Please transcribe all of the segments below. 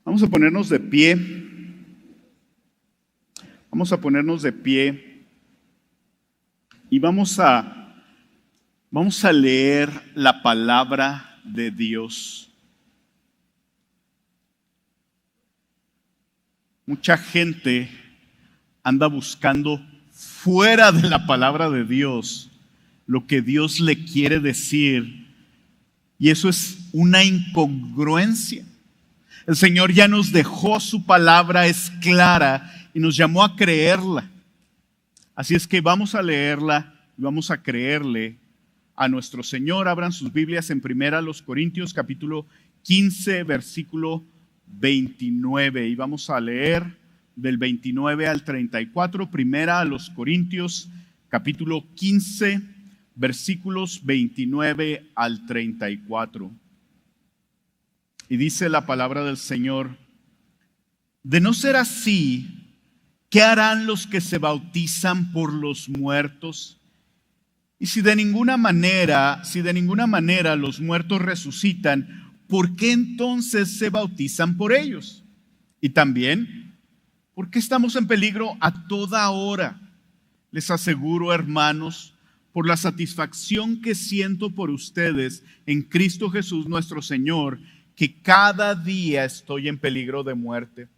Vamos a ponernos de pie. Vamos a ponernos de pie y vamos a leer la palabra de Dios. Mucha gente anda buscando fuera de la palabra de Dios lo que Dios le quiere decir, y eso es una incongruencia. El Señor ya nos dejó su palabra, es clara y nos llamó a creerla. Así es que vamos a leerla y vamos a creerle a nuestro Señor. Abran sus Biblias en 1 Corintios capítulo 15, versículo 29. Y vamos a leer del 29 al 34. 1 Corintios capítulo 15, versículos 29 al 34. Y dice la palabra del Señor: de no ser así, ¿qué harán los que se bautizan por los muertos? Y si de ninguna manera los muertos resucitan, ¿por qué entonces se bautizan por ellos? Y también, ¿por qué estamos en peligro a toda hora? Les aseguro, hermanos, por la satisfacción que siento por ustedes en Cristo Jesús nuestro Señor, que cada día estoy en peligro de muerte.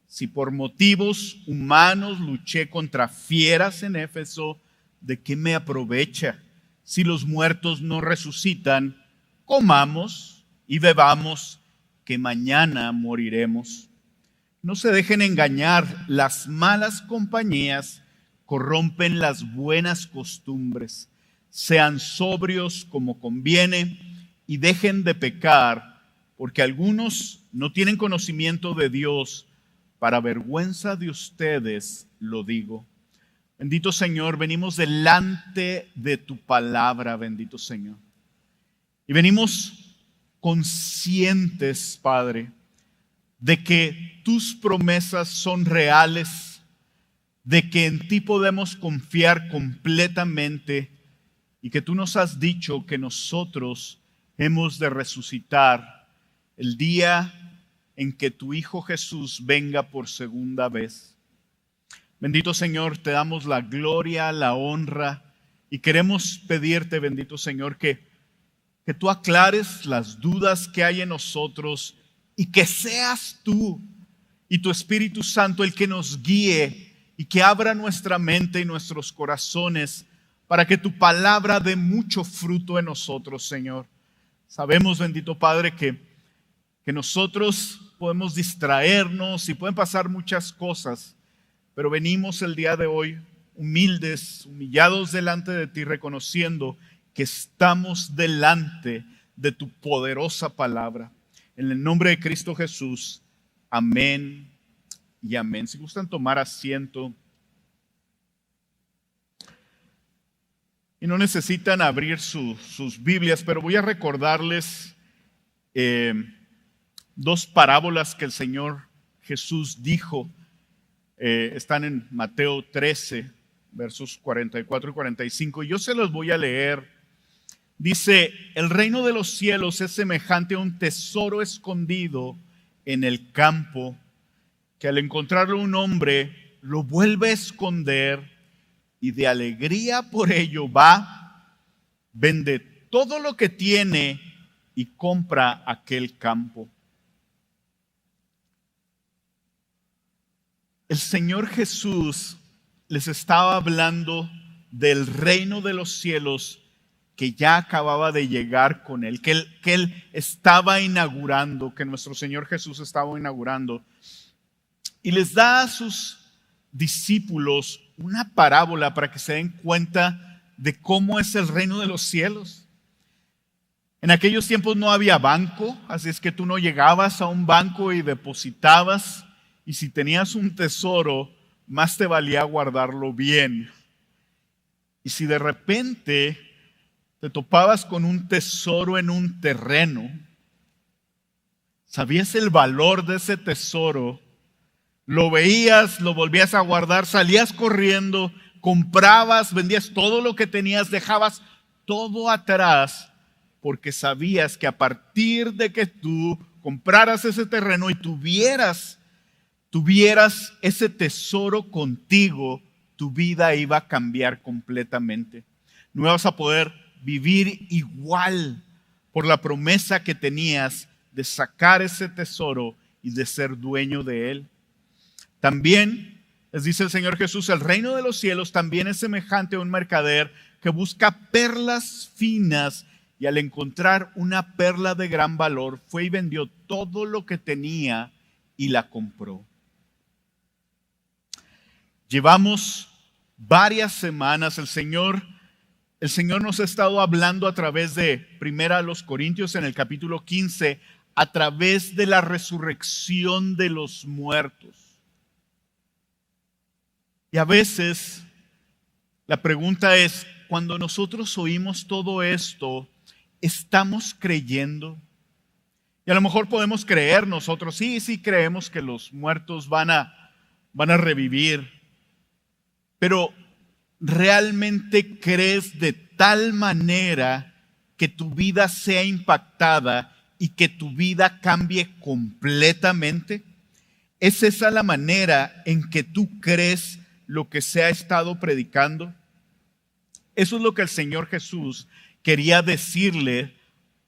Si por motivos humanos luché contra fieras en Éfeso, ¿de qué me aprovecha? Si los muertos no resucitan, comamos y bebamos, que mañana moriremos. No se dejen engañar, las malas compañías corrompen las buenas costumbres. Sean sobrios como conviene y dejen de pecar, porque algunos no tienen conocimiento de Dios. Para vergüenza de ustedes lo digo. Bendito Señor, venimos delante de tu palabra, bendito Señor. Y venimos conscientes, Padre, de que tus promesas son reales, de que en ti podemos confiar completamente y que tú nos has dicho que nosotros hemos de resucitar el día en que tu Hijo Jesús venga por segunda vez. Bendito Señor, te damos la gloria, la honra y queremos pedirte, bendito Señor, que tú aclares las dudas que hay en nosotros y que seas tú y tu Espíritu Santo el que nos guíe y que abra nuestra mente y nuestros corazones para que tu palabra dé mucho fruto en nosotros, Señor. Sabemos, bendito Padre, que nosotros podemos distraernos y pueden pasar muchas cosas, pero venimos el día de hoy humildes, humillados delante de ti, reconociendo que estamos delante de tu poderosa palabra. En el nombre de Cristo Jesús, amén y amén. Si gustan tomar asiento y no necesitan abrir sus Biblias, pero voy a recordarles dos parábolas que el Señor Jesús dijo. Están en Mateo 13, versos 44 y 45. Y yo se los voy a leer. Dice: el reino de los cielos es semejante a un tesoro escondido en el campo, que al encontrarlo un hombre lo vuelve a esconder y de alegría por ello va, vende todo lo que tiene y compra aquel campo. El Señor Jesús les estaba hablando del reino de los cielos que ya acababa de llegar con Él, que Él estaba inaugurando, que nuestro Señor Jesús estaba inaugurando. Y les da a sus discípulos una parábola para que se den cuenta de cómo es el reino de los cielos. En aquellos tiempos no había banco, así es que tú no llegabas a un banco y depositabas. Y si tenías un tesoro, más te valía guardarlo bien. Y si de repente te topabas con un tesoro en un terreno, sabías el valor de ese tesoro, lo veías, lo volvías a guardar, salías corriendo, comprabas, vendías todo lo que tenías, dejabas todo atrás, porque sabías que a partir de que tú compraras ese terreno y tuvieras ese tesoro contigo, tu vida iba a cambiar completamente. No ibas a poder vivir igual por la promesa que tenías de sacar ese tesoro y de ser dueño de él. También, les dice el Señor Jesús, el reino de los cielos también es semejante a un mercader que busca perlas finas y al encontrar una perla de gran valor, fue y vendió todo lo que tenía y la compró. Llevamos varias semanas, el Señor nos ha estado hablando a través de 1 Corintios en el capítulo 15, a través de la resurrección de los muertos. Y a veces la pregunta es, cuando nosotros oímos todo esto, ¿estamos creyendo? Y a lo mejor podemos creer nosotros, sí creemos que los muertos van a revivir, pero ¿realmente crees de tal manera que tu vida sea impactada y que tu vida cambie completamente? ¿Es esa la manera en que tú crees lo que se ha estado predicando? Eso es lo que el Señor Jesús quería decirle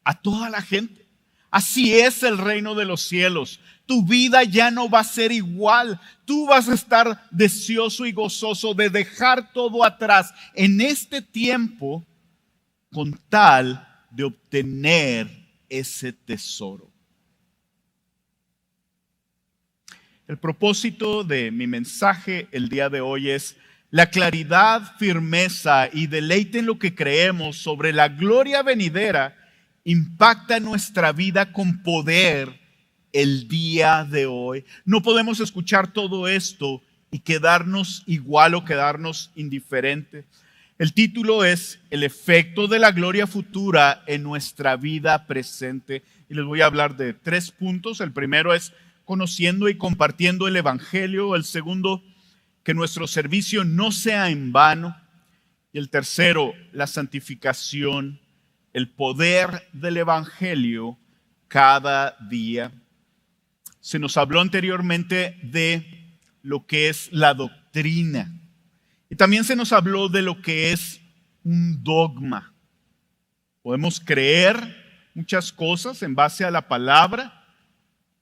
a toda la gente. Así es el reino de los cielos. Tu vida ya no va a ser igual. Tú vas a estar deseoso y gozoso de dejar todo atrás en este tiempo con tal de obtener ese tesoro. El propósito de mi mensaje el día de hoy es la claridad, firmeza y deleite en lo que creemos sobre la gloria venidera impacta nuestra vida con poder el día de hoy. No podemos escuchar todo esto y quedarnos igual o quedarnos indiferente. El título es El efecto de la gloria futura en nuestra vida presente. Y les voy a hablar de 3 puntos. El primero es conociendo y compartiendo el Evangelio. El segundo, que nuestro servicio no sea en vano. Y el tercero, la santificación, el poder del Evangelio cada día. Se nos habló anteriormente de lo que es la doctrina. Y también se nos habló de lo que es un dogma. Podemos creer muchas cosas en base a la palabra,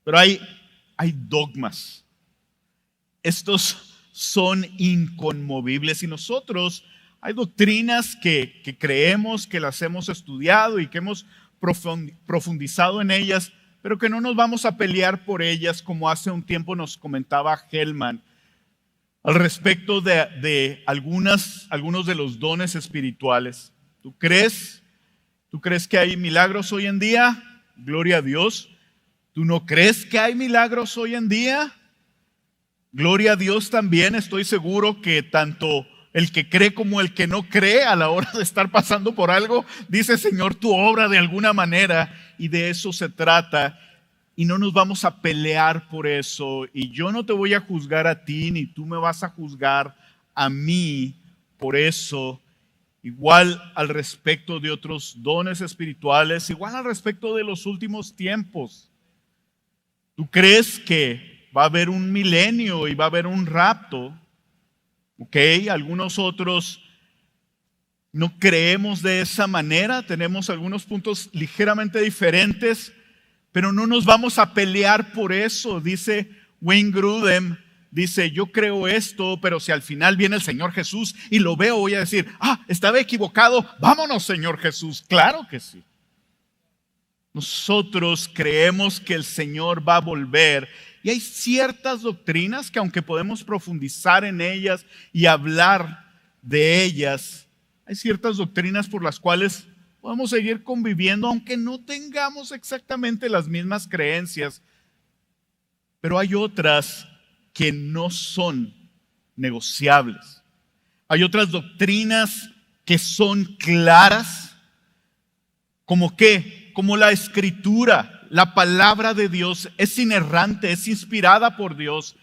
pero hay dogmas. Estos son inconmovibles y nosotros hay doctrinas que creemos, que las hemos estudiado y que hemos profundizado en ellas, pero que no nos vamos a pelear por ellas como hace un tiempo nos comentaba Hellman al respecto de algunos de los dones espirituales. ¿Tú crees que hay milagros hoy en día? Gloria a Dios. ¿Tú no crees que hay milagros hoy en día? Gloria a Dios también. Estoy seguro que tanto el que cree como el que no cree, a la hora de estar pasando por algo, dice: Señor, tu obra de alguna manera, y de eso se trata. Y no nos vamos a pelear por eso. Y yo no te voy a juzgar a ti, ni tú me vas a juzgar a mí por eso. Igual al respecto de otros dones espirituales, igual al respecto de los últimos tiempos. ¿Tú crees que va a haber un milenio y va a haber un rapto? Ok, algunos otros no creemos de esa manera, tenemos algunos puntos ligeramente diferentes, pero no nos vamos a pelear por eso. Dice Wayne Grudem, dice: yo creo esto, pero si al final viene el Señor Jesús y lo veo, voy a decir: estaba equivocado, vámonos, Señor Jesús. Claro que sí. Nosotros creemos que el Señor va a volver. Y hay ciertas doctrinas que, aunque podemos profundizar en ellas y hablar de ellas, hay ciertas doctrinas por las cuales podemos seguir conviviendo, aunque no tengamos exactamente las mismas creencias. Pero hay otras que no son negociables. Hay otras doctrinas que son claras, como ¿qué? Como la Escritura. La palabra de Dios es inerrante, es inspirada por Dios,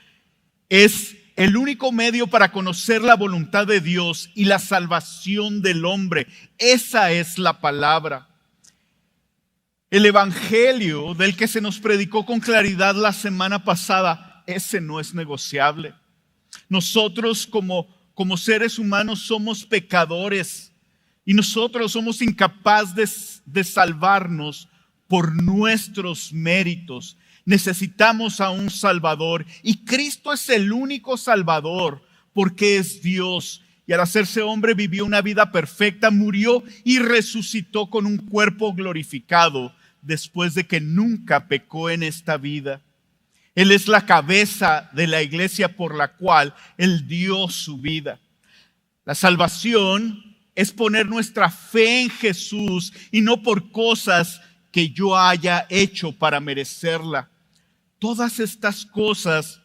es el único medio para conocer la voluntad de Dios y la salvación del hombre. Esa es la palabra. El evangelio del que se nos predicó con claridad la semana pasada, ese no es negociable. Nosotros como seres humanos somos pecadores y nosotros somos incapaces de salvarnos por nuestros méritos. Necesitamos a un Salvador y Cristo es el único Salvador porque es Dios. Y al hacerse hombre vivió una vida perfecta, murió y resucitó con un cuerpo glorificado después de que nunca pecó en esta vida. Él es la cabeza de la iglesia por la cual Él dio su vida. La salvación es poner nuestra fe en Jesús y no por cosas que yo haya hecho para merecerla. Todas estas cosas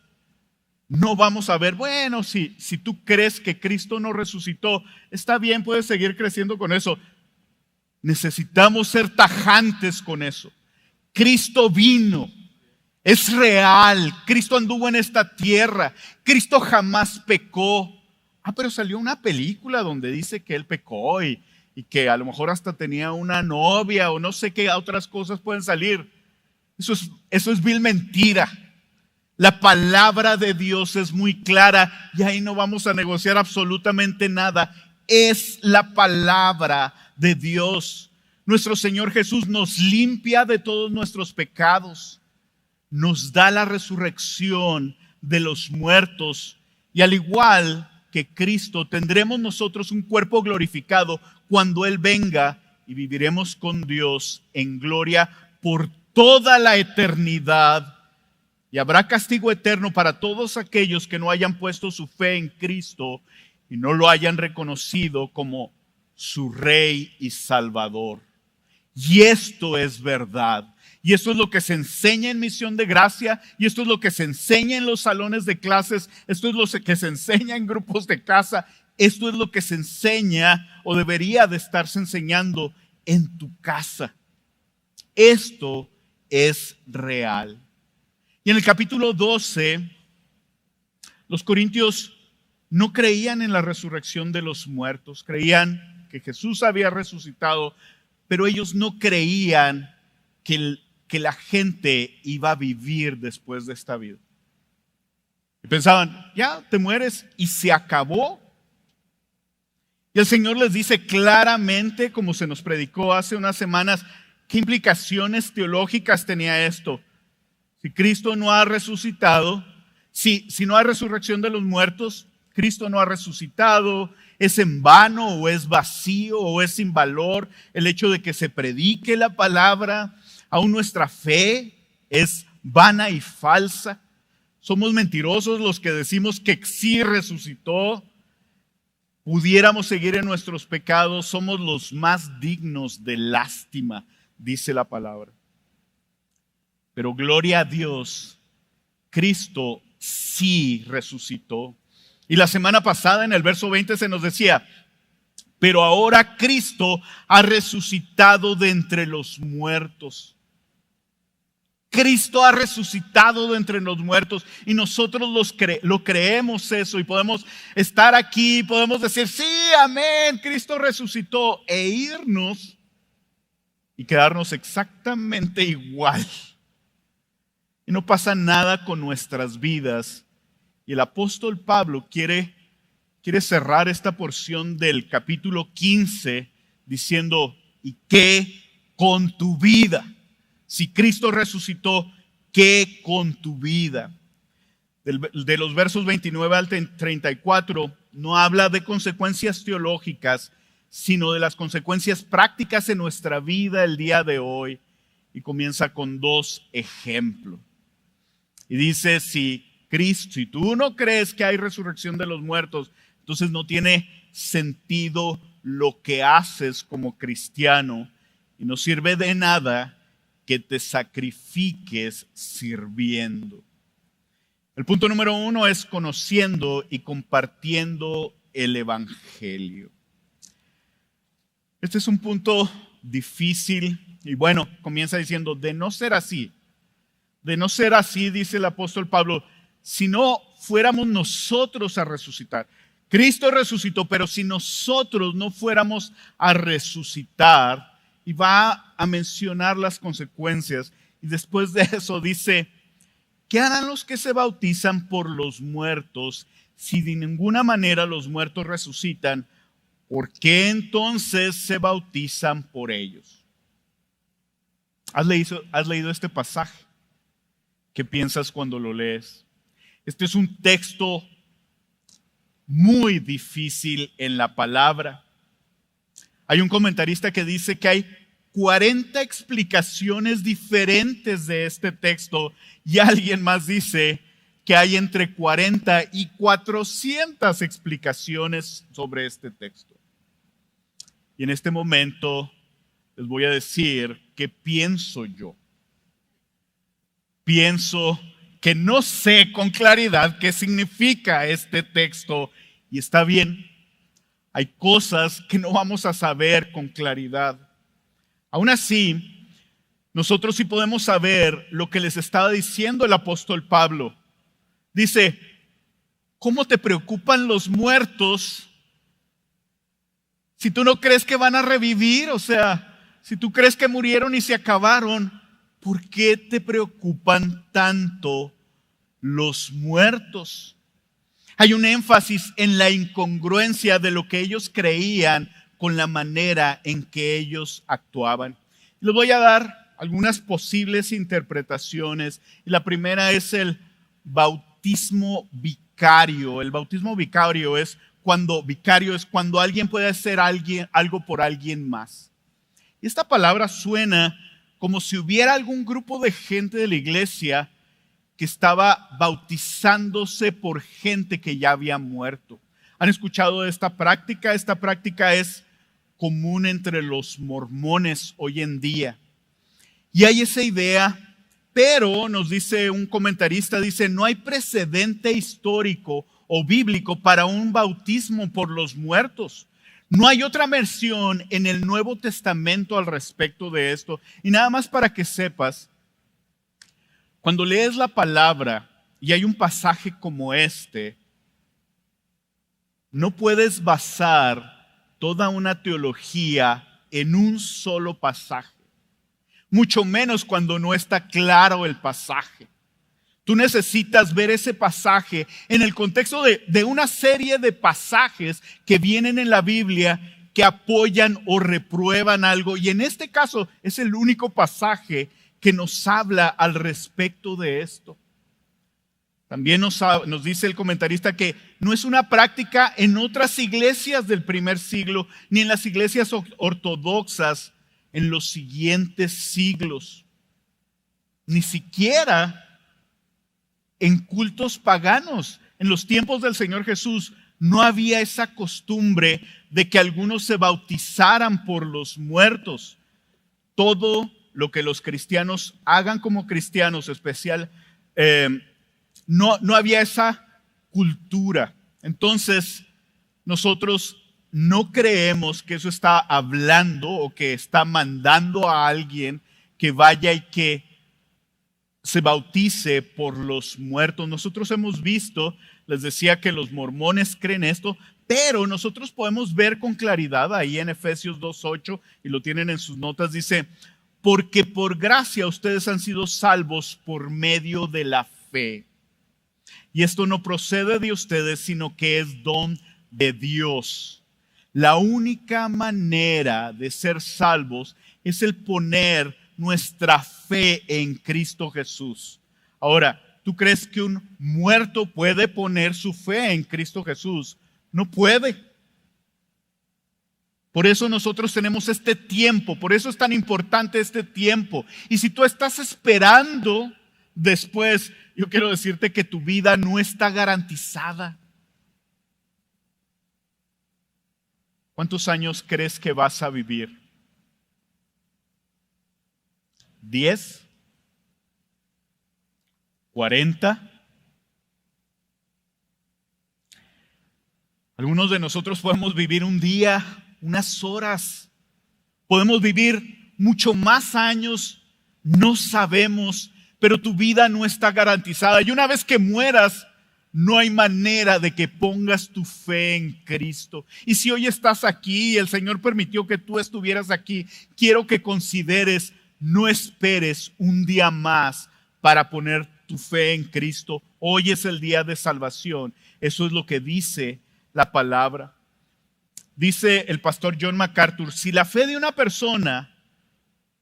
no vamos a ver, bueno, si tú crees que Cristo no resucitó, está bien, puedes seguir creciendo con eso. Necesitamos ser tajantes con eso. Cristo vino, es real, Cristo anduvo en esta tierra, Cristo jamás pecó. Pero salió una película donde dice que Él pecó y que a lo mejor hasta tenía una novia o no sé qué otras cosas pueden salir. Eso es vil mentira. La palabra de Dios es muy clara y ahí no vamos a negociar absolutamente nada. Es la palabra de Dios. Nuestro Señor Jesús nos limpia de todos nuestros pecados. Nos da la resurrección de los muertos. Y al igual que Cristo, tendremos nosotros un cuerpo glorificado cuando Él venga y viviremos con Dios en gloria por toda la eternidad. Y habrá castigo eterno para todos aquellos que no hayan puesto su fe en Cristo y no lo hayan reconocido como su Rey y Salvador. Y esto es verdad. Y esto es lo que se enseña en Misión de Gracia, y esto es lo que se enseña en los salones de clases, esto es lo que se enseña en grupos de casa, esto es lo que se enseña o debería de estarse enseñando en tu casa. Esto es real. Y en el capítulo 12, los corintios no creían en la resurrección de los muertos, creían que Jesús había resucitado, pero ellos no creían que la gente iba a vivir después de esta vida. Y pensaban, ya te mueres y se acabó. Y el Señor les dice claramente, como se nos predicó hace unas semanas, qué implicaciones teológicas tenía esto. Si Cristo no ha resucitado, si no hay resurrección de los muertos, Cristo no ha resucitado, es en vano o es vacío o es sin valor el hecho de que se predique la palabra. Aún nuestra fe es vana y falsa. Somos mentirosos los que decimos que sí resucitó. Pudiéramos seguir en nuestros pecados. Somos los más dignos de lástima, dice la palabra. Pero gloria a Dios, Cristo sí resucitó. Y la semana pasada en el verso 20 se nos decía, pero ahora Cristo ha resucitado de entre los muertos. Cristo ha resucitado de entre los muertos y nosotros lo creemos eso y podemos estar aquí, podemos decir, sí, amén, Cristo resucitó e irnos y quedarnos exactamente igual. Y no pasa nada con nuestras vidas. Y el apóstol Pablo quiere cerrar esta porción del capítulo 15 diciendo, ¿y qué con tu vida? Si Cristo resucitó, ¿qué con tu vida? De los versos 29 al 34 no habla de consecuencias teológicas, sino de las consecuencias prácticas en nuestra vida el día de hoy. Y comienza con 2 ejemplos. Y dice, si tú no crees que hay resurrección de los muertos, entonces no tiene sentido lo que haces como cristiano y no sirve de nada que te sacrifiques sirviendo. El punto número 1 es conociendo y compartiendo el evangelio. Este es un punto difícil y bueno, comienza diciendo, de no ser así, dice el apóstol Pablo, si no fuéramos nosotros a resucitar. Cristo resucitó, pero si nosotros no fuéramos a resucitar, y va a mencionar las consecuencias. Y después de eso dice, ¿qué harán los que se bautizan por los muertos si de ninguna manera los muertos resucitan? ¿Por qué entonces se bautizan por ellos? ¿Has leído este pasaje? ¿Qué piensas cuando lo lees? Este es un texto muy difícil en la palabra. Hay un comentarista que dice que hay 40 explicaciones diferentes de este texto y alguien más dice que hay entre 40 y 400 explicaciones sobre este texto. Y en este momento les voy a decir qué pienso yo. Pienso que no sé con claridad qué significa este texto y está bien. Hay cosas que no vamos a saber con claridad. Aún así, nosotros sí podemos saber lo que les estaba diciendo el apóstol Pablo. Dice, ¿cómo te preocupan los muertos si tú no crees que van a revivir? O sea, si tú crees que murieron y se acabaron, ¿por qué te preocupan tanto los muertos? Hay un énfasis en la incongruencia de lo que ellos creían con la manera en que ellos actuaban. Les voy a dar algunas posibles interpretaciones. Y la primera es el bautismo vicario. El bautismo vicario es cuando alguien puede hacer algo por alguien más. Y esta palabra suena como si hubiera algún grupo de gente de la iglesia que estaba bautizándose por gente que ya había muerto. ¿Han escuchado de esta práctica? Esta práctica es común entre los mormones hoy en día. Y hay esa idea, pero nos dice un comentarista, dice, no hay precedente histórico o bíblico para un bautismo por los muertos. No hay otra mención en el Nuevo Testamento al respecto de esto. Y nada más para que sepas, cuando lees la palabra y hay un pasaje como este, no puedes basar toda una teología en un solo pasaje. Mucho menos cuando no está claro el pasaje. Tú necesitas ver ese pasaje en el contexto de una serie de pasajes que vienen en la Biblia que apoyan o reprueban algo. Y en este caso es el único pasaje que nos habla al respecto de esto. También nos dice el comentarista que no es una práctica en otras iglesias del primer siglo, ni en las iglesias ortodoxas en los siguientes siglos. Ni siquiera en cultos paganos. En los tiempos del Señor Jesús no había esa costumbre de que algunos se bautizaran por los muertos. Todo lo que los cristianos hagan como cristianos no había esa cultura. Entonces, nosotros no creemos que eso está hablando o que está mandando a alguien que vaya y que se bautice por los muertos. Nosotros hemos visto, les decía que los mormones creen esto, pero nosotros podemos ver con claridad ahí en Efesios 2:8, y lo tienen en sus notas, dice, porque por gracia ustedes han sido salvos por medio de la fe. Y esto no procede de ustedes, sino que es don de Dios. La única manera de ser salvos es el poner nuestra fe en Cristo Jesús. Ahora, ¿tú crees que un muerto puede poner su fe en Cristo Jesús? No puede. Por eso nosotros tenemos este tiempo, por eso es tan importante este tiempo. Y si tú estás esperando después, yo quiero decirte que tu vida no está garantizada. ¿Cuántos años crees que vas a vivir? ¿10? ¿40? Algunos de nosotros podemos vivir un día, unas horas. Podemos vivir mucho más años, no sabemos, pero tu vida no está garantizada. Y una vez que mueras, no hay manera de que pongas tu fe en Cristo. Y si hoy estás aquí y el Señor permitió que tú estuvieras aquí, quiero que consideres, no esperes un día más para poner tu fe en Cristo. Hoy es el día de salvación. Eso es lo que dice la palabra. Dice el pastor John MacArthur, si la fe de una persona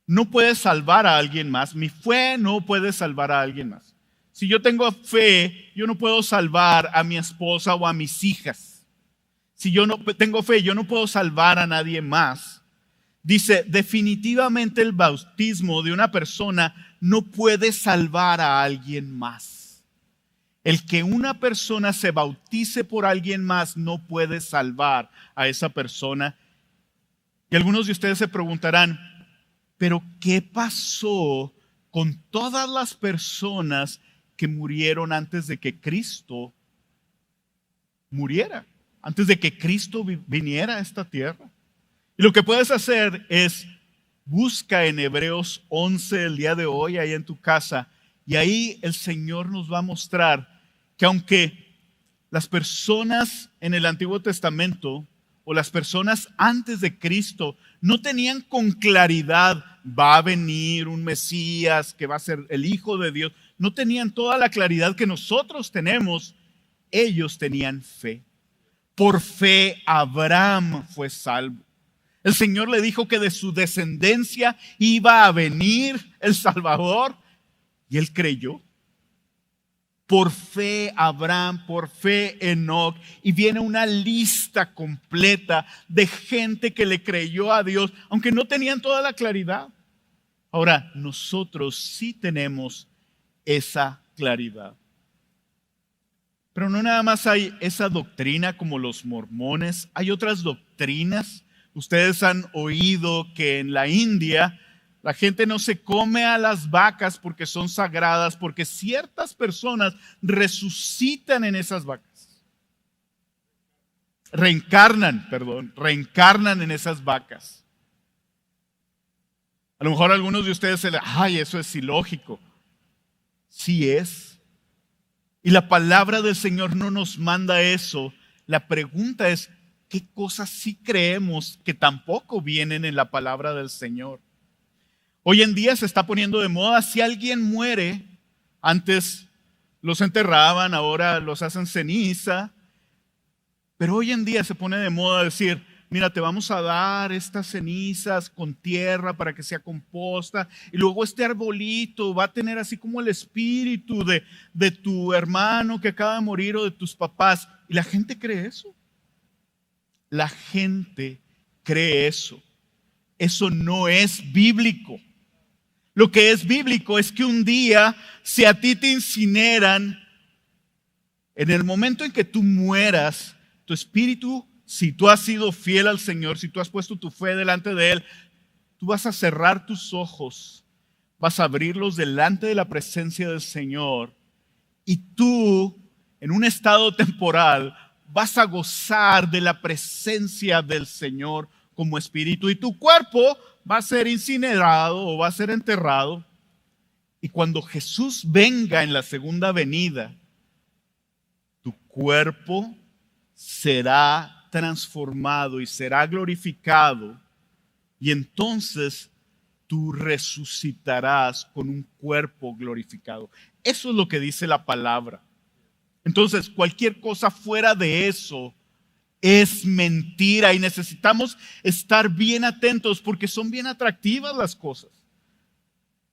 no puede salvar a alguien más, mi fe no puede salvar a alguien más. Si yo tengo fe, yo no puedo salvar a mi esposa o a mis hijas. Si yo no tengo fe, yo no puedo salvar a nadie más. Dice, definitivamente el bautismo de una persona no puede salvar a alguien más. El que una persona se bautice por alguien más no puede salvar a esa persona. Y algunos de ustedes se preguntarán, ¿pero qué pasó con todas las personas que murieron antes de que Cristo muriera? Antes de que Cristo viniera a esta tierra. Y lo que puedes hacer es busca en Hebreos 11 el día de hoy, ahí en tu casa, y ahí el Señor nos va a mostrar que aunque las personas en el Antiguo Testamento o las personas antes de Cristo no tenían con claridad, va a venir un Mesías que va a ser el Hijo de Dios, no tenían toda la claridad que nosotros tenemos, ellos tenían fe. Por fe Abraham fue salvo. El Señor le dijo que de su descendencia iba a venir el Salvador y él creyó. Por fe Abraham, por fe Enoc, y viene una lista completa de gente que le creyó a Dios, aunque no tenían toda la claridad. Ahora, nosotros sí tenemos esa claridad. Pero no nada más hay esa doctrina como los mormones, hay otras doctrinas. Ustedes han oído que en la India la gente no se come a las vacas porque son sagradas, porque ciertas personas resucitan en esas vacas. Reencarnan en esas vacas. A lo mejor a algunos de ustedes se les, ay, eso es ilógico. Sí es. Y la palabra del Señor no nos manda eso. La pregunta es, ¿qué cosas sí creemos que tampoco vienen en la palabra del Señor? Hoy en día se está poniendo de moda, si alguien muere, antes los enterraban, ahora los hacen ceniza, pero hoy en día se pone de moda decir, mira, te vamos a dar estas cenizas con tierra para que sea composta, y luego este arbolito va a tener así como el espíritu de tu hermano que acaba de morir o de tus papás. ¿Y la gente cree eso? La gente cree eso. Eso no es bíblico. Lo que es bíblico es que un día, si a ti te incineran, en el momento en que tú mueras, tu espíritu, si tú has sido fiel al Señor, si tú has puesto tu fe delante de Él, tú vas a cerrar tus ojos, vas a abrirlos delante de la presencia del Señor y tú, en un estado temporal, vas a gozar de la presencia del Señor como espíritu y tu cuerpo va a ser incinerado o va a ser enterrado. Y cuando Jesús venga en la segunda venida, tu cuerpo será transformado y será glorificado. Y entonces tú resucitarás con un cuerpo glorificado. Eso es lo que dice la palabra. Entonces, cualquier cosa fuera de eso es mentira y necesitamos estar bien atentos porque son bien atractivas las cosas.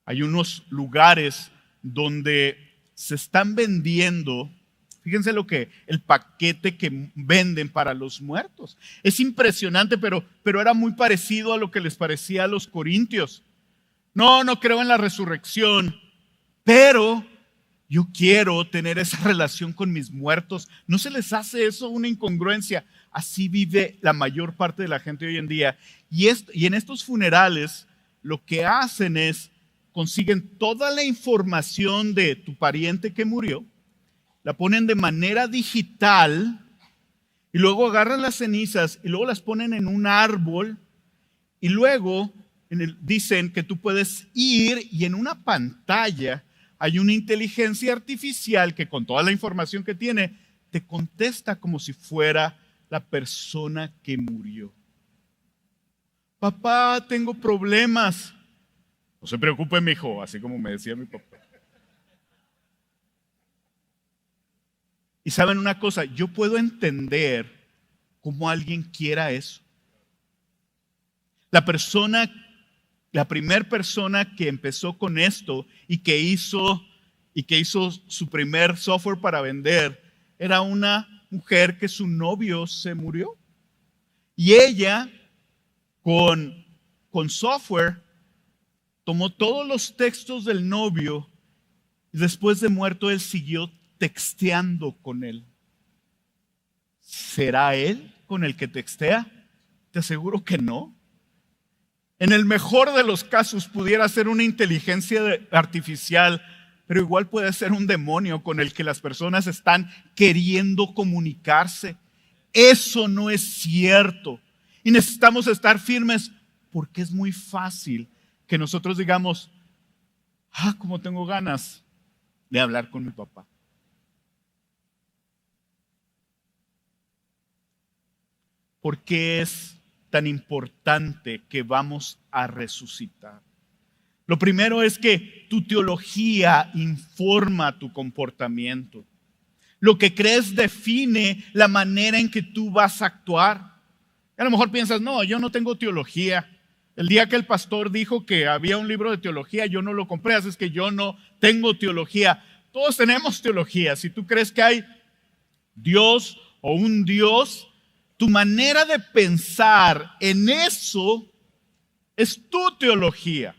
Hay unos lugares donde se están vendiendo, fíjense el paquete que venden para los muertos. Es impresionante, pero era muy parecido a lo que les parecía a los corintios. No creo en la resurrección, pero yo quiero tener esa relación con mis muertos. ¿No se les hace eso una incongruencia? Así vive la mayor parte de la gente hoy en día. Y en estos funerales lo que hacen es consiguen toda la información de tu pariente que murió, la ponen de manera digital y luego agarran las cenizas y luego las ponen en un árbol y luego dicen que tú puedes ir y en una pantalla hay una inteligencia artificial que con toda la información que tiene, te contesta como si fuera la persona que murió. Papá, tengo problemas. No se preocupe, mijo, así como me decía mi papá. Y saben una cosa, yo puedo entender cómo alguien quiera eso. La primera persona que empezó con esto y que hizo su primer software para vender era una mujer que su novio se murió. Y ella, con software, tomó todos los textos del novio y después de muerto él siguió texteando con él. ¿Será él con el que textea? Te aseguro que no. En el mejor de los casos pudiera ser una inteligencia artificial, pero igual puede ser un demonio con el que las personas están queriendo comunicarse. Eso no es cierto. Y necesitamos estar firmes porque es muy fácil que nosotros digamos, cómo tengo ganas de hablar con mi papá. ¿Por qué es tan importante que vamos a resucitar? Lo primero es que tu teología informa tu comportamiento. Lo que crees define la manera en que tú vas a actuar. A lo mejor piensas, no, yo no tengo teología. El día que el pastor dijo que había un libro de teología, yo no lo compré, así es que yo no tengo teología. Todos tenemos teología. Si tú crees que hay Dios o un Dios, tu manera de pensar en eso es tu teología.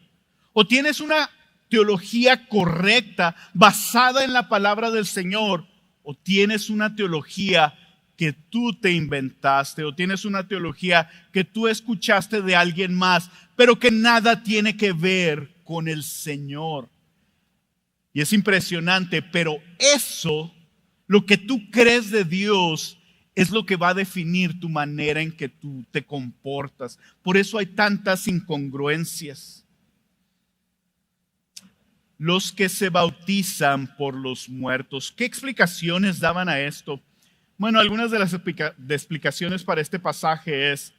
O tienes una teología correcta basada en la palabra del Señor, o tienes una teología que tú te inventaste, o tienes una teología que tú escuchaste de alguien más, pero que nada tiene que ver con el Señor. Y es impresionante, pero eso, lo que tú crees de Dios, es lo que va a definir tu manera en que tú te comportas. Por eso hay tantas incongruencias. Los que se bautizan por los muertos. ¿Qué explicaciones daban a esto? Bueno, algunas de las explicaciones para este pasaje es,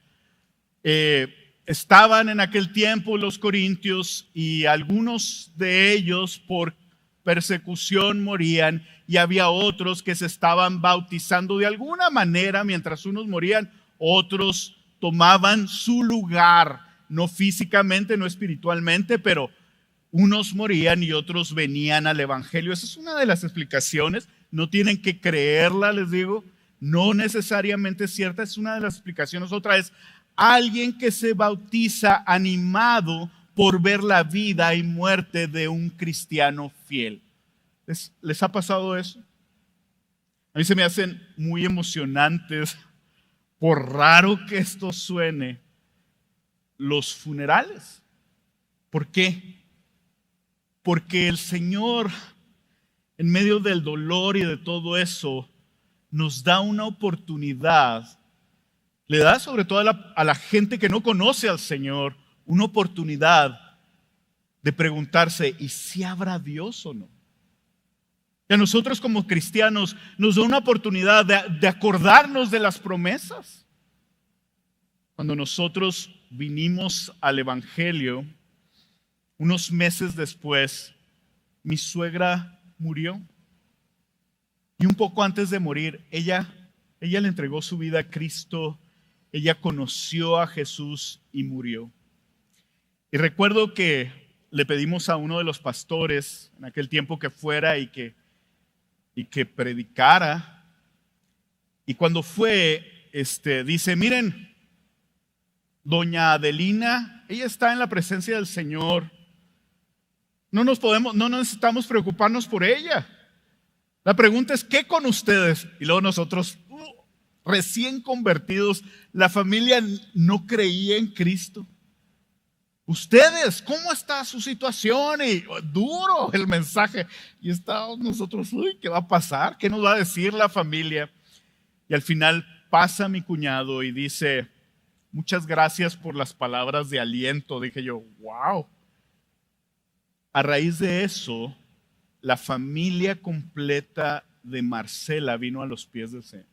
estaban en aquel tiempo los corintios y algunos de ellos por persecución morían y había otros que se estaban bautizando de alguna manera mientras unos morían, otros tomaban su lugar, no físicamente, no espiritualmente, pero unos morían y otros venían al evangelio. Esa es una de las explicaciones, no tienen que creerla, les digo, no necesariamente es cierta, es una de las explicaciones. Otra es alguien que se bautiza animado por ver la vida y muerte de un cristiano fiel. ¿Les ha pasado eso? A mí se me hacen muy emocionantes, por raro que esto suene, los funerales. ¿Por qué? Porque el Señor, en medio del dolor y de todo eso, nos da una oportunidad, le da sobre todo a la gente que no conoce al Señor, una oportunidad de preguntarse, ¿y si habrá Dios o no? Y a nosotros como cristianos nos da una oportunidad de acordarnos de las promesas. Cuando nosotros vinimos al Evangelio, unos meses después, mi suegra murió. Y un poco antes de morir, ella le entregó su vida a Cristo. Ella conoció a Jesús y murió. Y recuerdo que le pedimos a uno de los pastores en aquel tiempo que fuera y que predicara. Y cuando fue, dice, miren, doña Adelina, ella está en la presencia del Señor. No necesitamos preocuparnos por ella. La pregunta es, ¿qué con ustedes? Y luego nosotros, recién convertidos, la familia no creía en Cristo. Ustedes, ¿cómo está su situación? Y duro el mensaje. Y estábamos nosotros, ¿qué va a pasar? ¿Qué nos va a decir la familia? Y al final pasa mi cuñado y dice, muchas gracias por las palabras de aliento. Dije yo, wow. A raíz de eso, la familia completa de Marcela vino a los pies del Señor.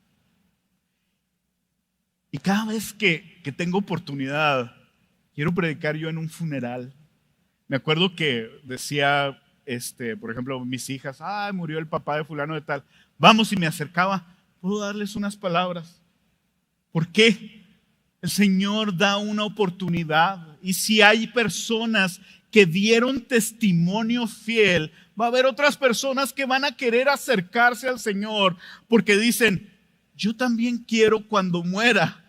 Y cada vez que tengo oportunidad, quiero predicar yo en un funeral. Me acuerdo que decía, por ejemplo, mis hijas, murió el papá de fulano de tal. Vamos, y me acercaba, puedo darles unas palabras. ¿Por qué? El Señor da una oportunidad. Y si hay personas que dieron testimonio fiel, va a haber otras personas que van a querer acercarse al Señor porque dicen, yo también quiero cuando muera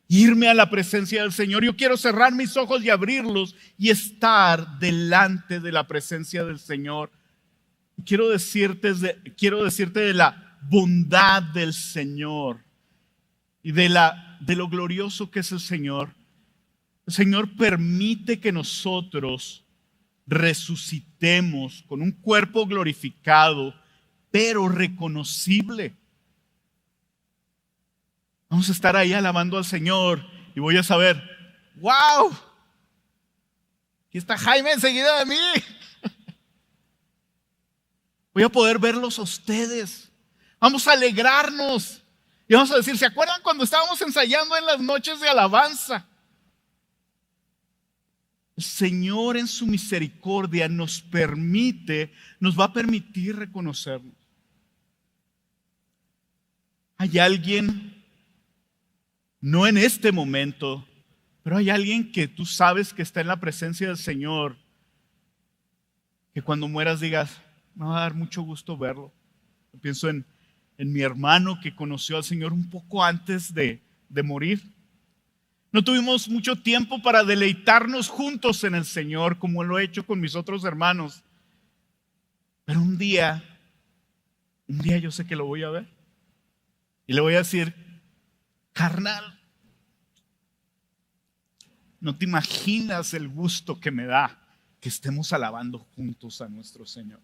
irme a la presencia del Señor. Yo quiero cerrar mis ojos y abrirlos y estar delante de la presencia del Señor. Quiero decirte de la bondad del Señor y de lo glorioso que es el Señor. El Señor permite que nosotros resucitemos con un cuerpo glorificado, pero reconocible. Vamos a estar ahí alabando al Señor y voy a saber, ¡wow! Aquí está Jaime enseguida de mí. Voy a poder verlos a ustedes. Vamos a alegrarnos. Y vamos a decir, ¿se acuerdan cuando estábamos ensayando en las noches de alabanza? El Señor en su misericordia nos va a permitir reconocernos. Hay alguien, no en este momento, pero hay alguien que tú sabes que está en la presencia del Señor, que cuando mueras digas, me va a dar mucho gusto verlo. Yo pienso en mi hermano que conoció al Señor un poco antes de morir. No tuvimos mucho tiempo para deleitarnos juntos en el Señor como lo he hecho con mis otros hermanos. Pero un día yo sé que lo voy a ver. Y le voy a decir, carnal, no te imaginas el gusto que me da que estemos alabando juntos a nuestro Señor.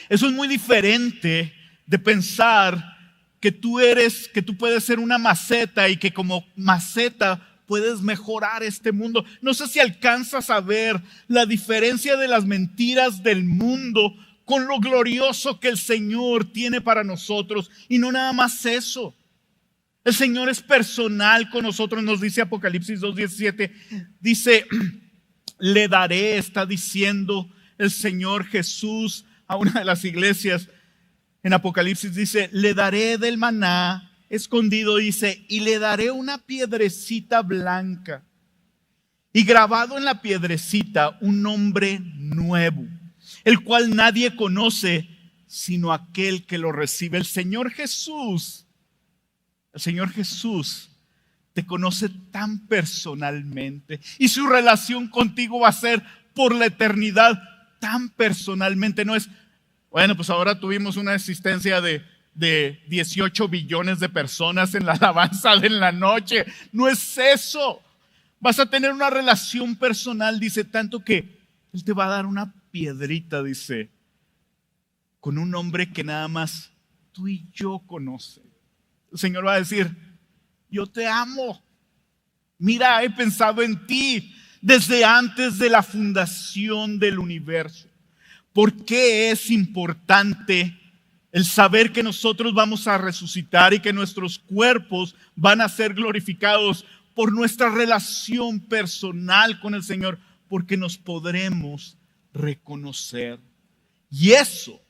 Eso es muy diferente de pensar que tú puedes ser una maceta y que como maceta puedes mejorar este mundo. No sé si alcanzas a ver la diferencia de las mentiras del mundo con lo glorioso que el Señor tiene para nosotros. Y no nada más eso. El Señor es personal con nosotros, nos dice Apocalipsis 2:17. Dice, le daré, está diciendo el Señor Jesús a una de las iglesias. En Apocalipsis dice, le daré del maná escondido, dice, y le daré una piedrecita blanca. Y grabado en la piedrecita un nombre nuevo, el cual nadie conoce sino aquel que lo recibe. El Señor Jesús te conoce tan personalmente y su relación contigo va a ser por la eternidad tan personalmente. No es, bueno, pues ahora tuvimos una existencia de 18 billones de personas en la alabanza de la noche. No es eso. Vas a tener una relación personal, dice, tanto que Él te va a dar una piedrita, dice, con un nombre que nada más tú y yo conocen. El Señor va a decir, yo te amo. Mira, he pensado en ti desde antes de la fundación del universo. ¿Por qué es importante el saber que nosotros vamos a resucitar y que nuestros cuerpos van a ser glorificados por nuestra relación personal con el Señor? Porque nos podremos reconocer. Y eso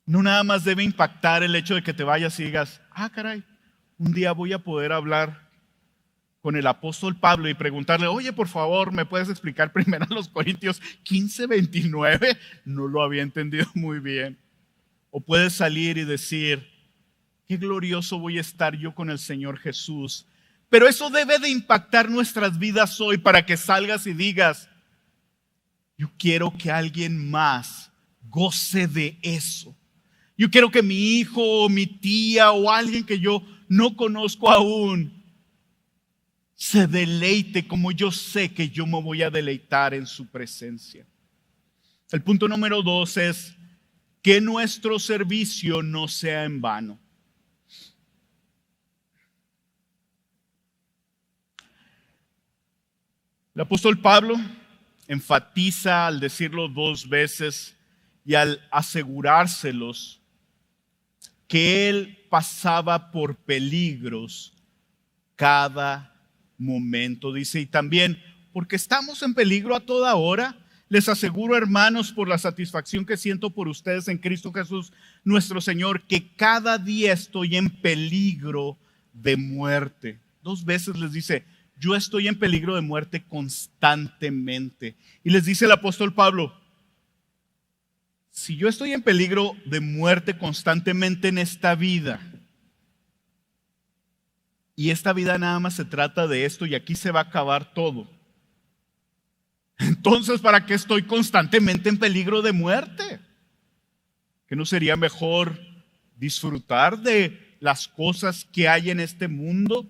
no nada más debe impactar el hecho de que te vayas y digas, caray, un día voy a poder hablar con el apóstol Pablo y preguntarle, oye, por favor, ¿me puedes explicar primero a los Corintios 15:29? No lo había entendido muy bien. O puedes salir y decir, qué glorioso voy a estar yo con el Señor Jesús. Pero eso debe de impactar nuestras vidas hoy para que salgas y digas, yo quiero que alguien más goce de eso. Yo quiero que mi hijo o mi tía o alguien que yo no conozco aún se deleite como yo sé que yo me voy a deleitar en su presencia. El punto número 2 es que nuestro servicio no sea en vano. El apóstol Pablo enfatiza al decirlo dos veces y al asegurárselos que él pasaba por peligros cada momento. Dice, y también, porque estamos en peligro a toda hora. Les aseguro, hermanos, por la satisfacción que siento por ustedes en Cristo Jesús, nuestro Señor, que cada día estoy en peligro de muerte. Dos veces les dice, yo estoy en peligro de muerte constantemente. Y les dice el apóstol Pablo, si yo estoy en peligro de muerte constantemente en esta vida, y esta vida nada más se trata de esto y aquí se va a acabar todo, entonces ¿para qué estoy constantemente en peligro de muerte? ¿Que no sería mejor disfrutar de las cosas que hay en este mundo?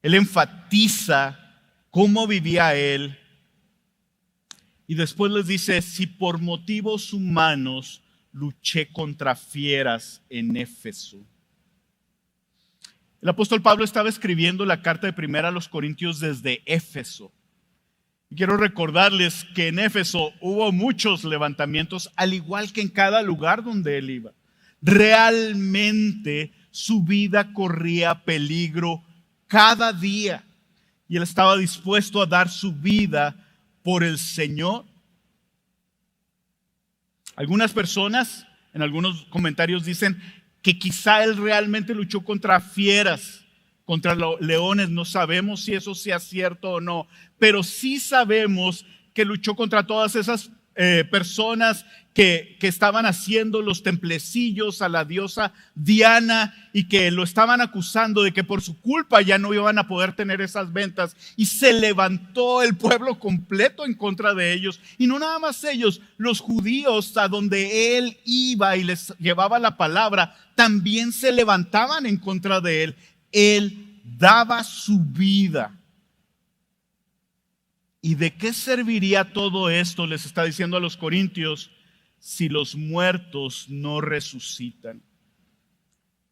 Él enfatiza cómo vivía él y después les dice, si por motivos humanos luché contra fieras en Éfeso. El apóstol Pablo estaba escribiendo la carta de primera a los Corintios desde Éfeso. Y quiero recordarles que en Éfeso hubo muchos levantamientos, al igual que en cada lugar donde él iba. Realmente su vida corría peligro cada día. Y él estaba dispuesto a dar su vida por el Señor. Algunas personas en algunos comentarios dicen que quizá él realmente luchó contra fieras, contra leones. No sabemos si eso sea cierto o no, pero sí sabemos que luchó contra todas esas personas que estaban haciendo los templecillos a la diosa Diana y que lo estaban acusando de que por su culpa ya no iban a poder tener esas ventas, y se levantó el pueblo completo en contra de ellos. Y no nada más ellos, los judíos a donde él iba y les llevaba la palabra también se levantaban en contra de él. Él daba su vida. ¿Y de qué serviría todo esto? Les está diciendo a los corintios, si los muertos no resucitan.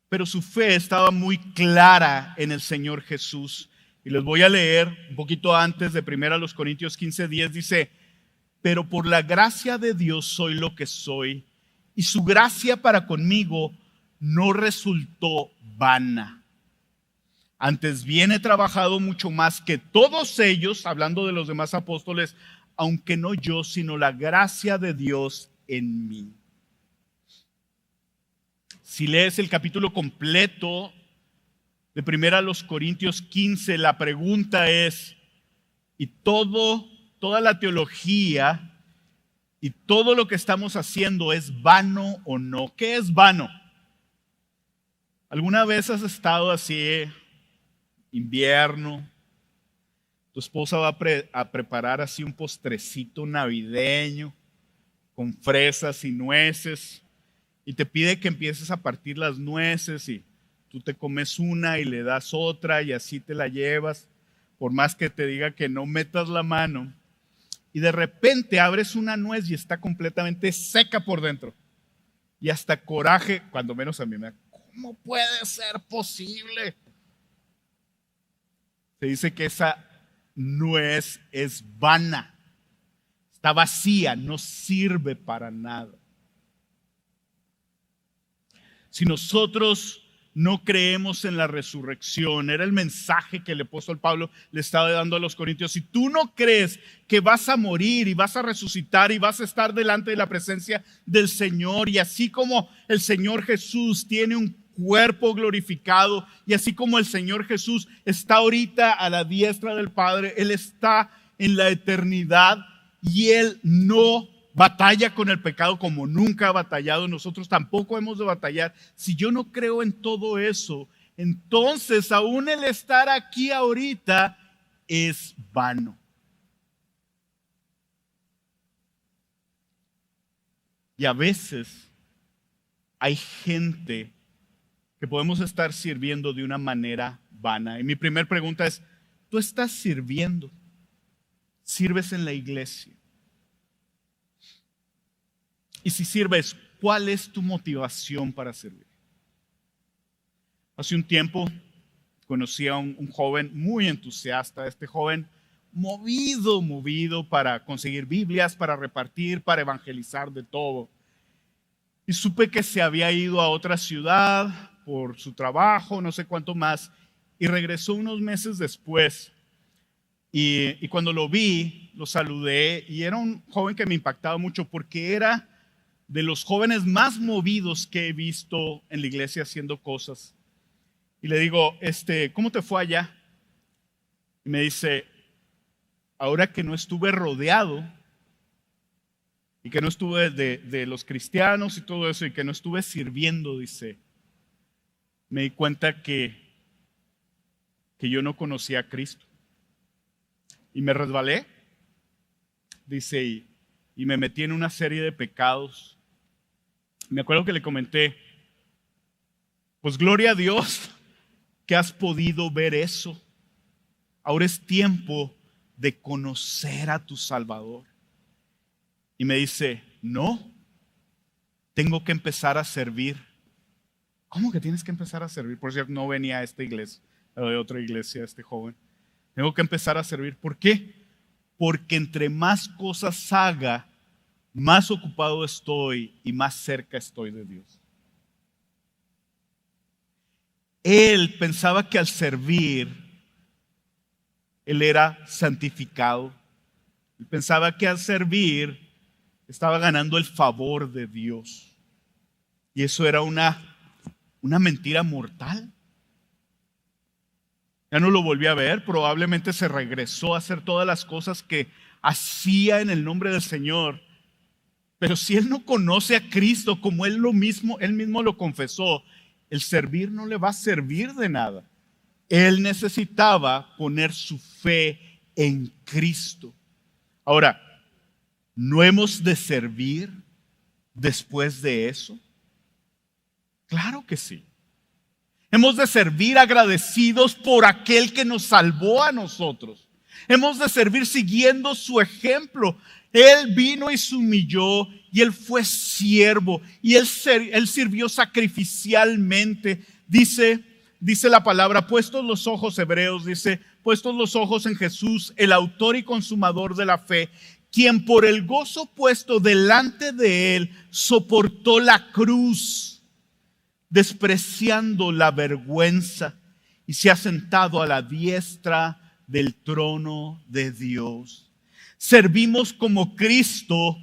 Pero su fe estaba muy clara en el Señor Jesús. Y les voy a leer un poquito antes de 1 Corintios 15:10. Dice, pero por la gracia de Dios soy lo que soy, y su gracia para conmigo no resultó vana. Antes bien he trabajado mucho más que todos ellos, hablando de los demás apóstoles, aunque no yo, sino la gracia de Dios en mí. Si lees el capítulo completo de 1 Corintios 15, la pregunta es, ¿y toda la teología y todo lo que estamos haciendo es vano o no? ¿Qué es vano? ¿Alguna vez has estado así, invierno, tu esposa va a preparar así un postrecito navideño con fresas y nueces y te pide que empieces a partir las nueces y tú te comes una y le das otra y así te la llevas, por más que te diga que no metas la mano, y de repente abres una nuez y está completamente seca por dentro y hasta coraje, cuando menos a mí me da, ¿cómo puede ser posible? Se dice que esa nuez es vana, está vacía, no sirve para nada. Si nosotros no creemos en la resurrección, era el mensaje que el apóstol Pablo le estaba dando a los corintios. Si tú no crees que vas a morir y vas a resucitar y vas a estar delante de la presencia del Señor, y así como el Señor Jesús tiene un cuerpo glorificado, y así como el Señor Jesús está ahorita a la diestra del Padre, Él está en la eternidad y Él no batalla con el pecado como nunca ha batallado. Nosotros tampoco hemos de batallar. Si yo no creo en todo eso, entonces aún el estar aquí ahorita es vano. Y a veces hay gente que podemos estar sirviendo de una manera vana. Y mi primera pregunta es, ¿tú estás sirviendo? ¿Sirves en la iglesia? Y si sirves, ¿cuál es tu motivación para servir? Hace un tiempo conocí a un joven muy entusiasta, este joven movido para conseguir Biblias, para repartir, para evangelizar de todo. Y supe que se había ido a otra ciudad por su trabajo, no sé cuánto más, y regresó unos meses después. Y cuando lo vi, lo saludé, y era un joven que me impactaba mucho porque era de los jóvenes más movidos que he visto en la iglesia haciendo cosas. Y le digo, ¿cómo te fue allá? Y me dice, ahora que no estuve rodeado y que no estuve de los cristianos y todo eso y que no estuve sirviendo, dice, me di cuenta que yo no conocía a Cristo. Y me resbalé, dice, y me metí en una serie de pecados. Me acuerdo que le comenté, pues gloria a Dios que has podido ver eso. Ahora es tiempo de conocer a tu Salvador. Y me dice, no, tengo que empezar a servir. ¿Cómo que tienes que empezar a servir? Por cierto, no venía a esta iglesia, de otra iglesia, este joven. Tengo que empezar a servir. ¿Por qué? Porque entre más cosas haga, más ocupado estoy y más cerca estoy de Dios. Él pensaba que al servir, él era santificado. Él pensaba que al servir estaba ganando el favor de Dios. Y eso era una mentira mortal. Ya no lo volví a ver, probablemente se regresó a hacer todas las cosas que hacía en el nombre del Señor. Pero si él no conoce a Cristo como él mismo lo confesó, el servir no le va a servir de nada. Él necesitaba poner su fe en Cristo. Ahora, ¿no hemos de servir después de eso? Claro que sí. Hemos de servir agradecidos por aquel que nos salvó a nosotros. Hemos de servir siguiendo su ejemplo. Él vino y se humilló y él fue siervo y él sirvió sacrificialmente. Dice la palabra, puestos los ojos, Hebreos dice, puestos los ojos en Jesús, el autor y consumador de la fe, quien por el gozo puesto delante de él soportó la cruz, despreciando la vergüenza, y se ha sentado a la diestra del trono de Dios. Servimos como Cristo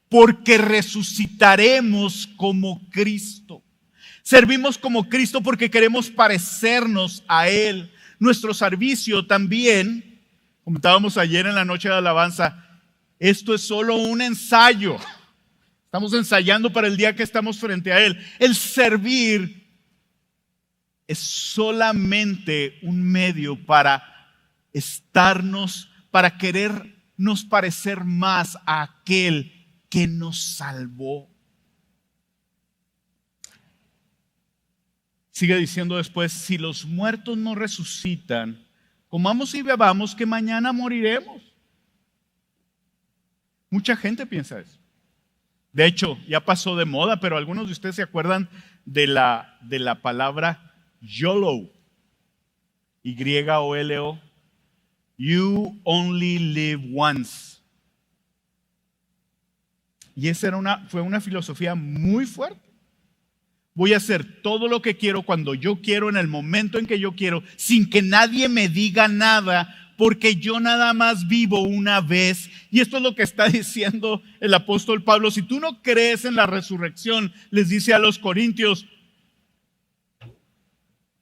porque resucitaremos como Cristo. Servimos como Cristo porque queremos parecernos a Él. Nuestro servicio también, comentábamos ayer en la noche de alabanza, esto es solo un ensayo. Estamos ensayando para el día que estamos frente a Él. El servir es solamente un medio para para querernos parecer más a aquel que nos salvó. Sigue diciendo después, si los muertos no resucitan, comamos y bebamos que mañana moriremos. Mucha gente piensa eso. De hecho, ya pasó de moda, pero algunos de ustedes se acuerdan de la palabra YOLO. YOLO. You only live once. Y esa fue una filosofía muy fuerte. Voy a hacer todo lo que quiero cuando yo quiero, en el momento en que yo quiero, sin que nadie me diga nada, porque yo nada más vivo una vez. Y esto es lo que está diciendo el apóstol Pablo. Si tú no crees en la resurrección, les dice a los corintios,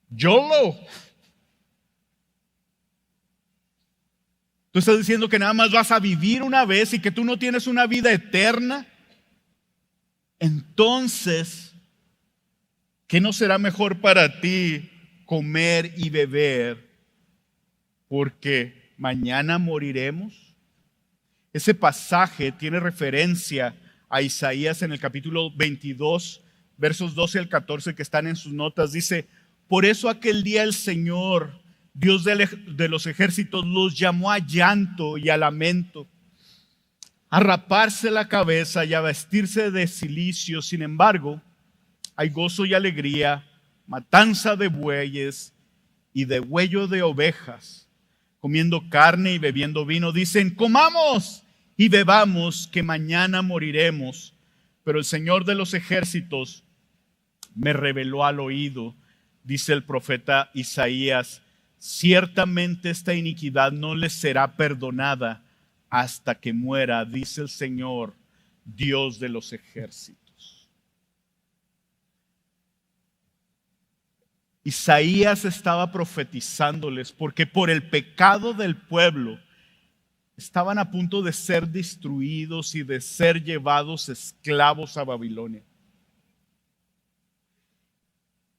YOLO. Tú estás diciendo que nada más vas a vivir una vez y que tú no tienes una vida eterna. Entonces, ¿qué no será mejor para ti comer y beber? Porque mañana moriremos. Ese pasaje tiene referencia a Isaías en el capítulo 22, versos 12 al 14 que están en sus notas. Dice, por eso aquel día el Señor, Dios de los ejércitos, los llamó a llanto y a lamento, a raparse la cabeza y a vestirse de cilicio. Sin embargo, hay gozo y alegría, matanza de bueyes y degüello de ovejas, comiendo carne y bebiendo vino, dicen: comamos y bebamos, que mañana moriremos. Pero el Señor de los ejércitos me reveló al oído, dice el profeta Isaías: ciertamente esta iniquidad no les será perdonada hasta que muera, dice el Señor, Dios de los ejércitos. Isaías estaba profetizándoles porque por el pecado del pueblo estaban a punto de ser destruidos y de ser llevados esclavos a Babilonia.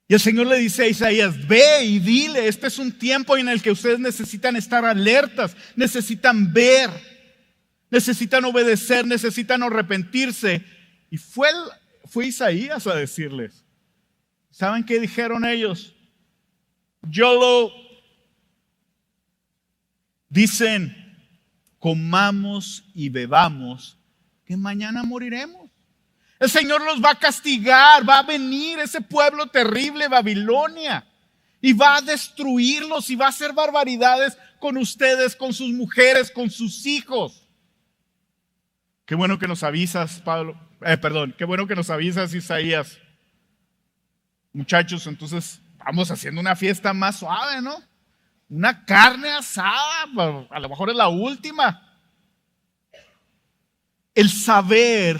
Y el Señor le dice a Isaías: ve y dile, este es un tiempo en el que ustedes necesitan estar alertas, necesitan ver, necesitan obedecer, necesitan arrepentirse. Y fue Isaías a decirles. ¿Saben qué dijeron ellos? YOLO. Dicen: comamos y bebamos, que mañana moriremos. El Señor los va a castigar, va a venir ese pueblo terrible, Babilonia, y va a destruirlos y va a hacer barbaridades con ustedes, con sus mujeres, con sus hijos. Qué bueno que nos avisas, qué bueno que nos avisas, Isaías. Muchachos, entonces vamos haciendo una fiesta más suave, ¿no? Una carne asada, a lo mejor es la última. El saber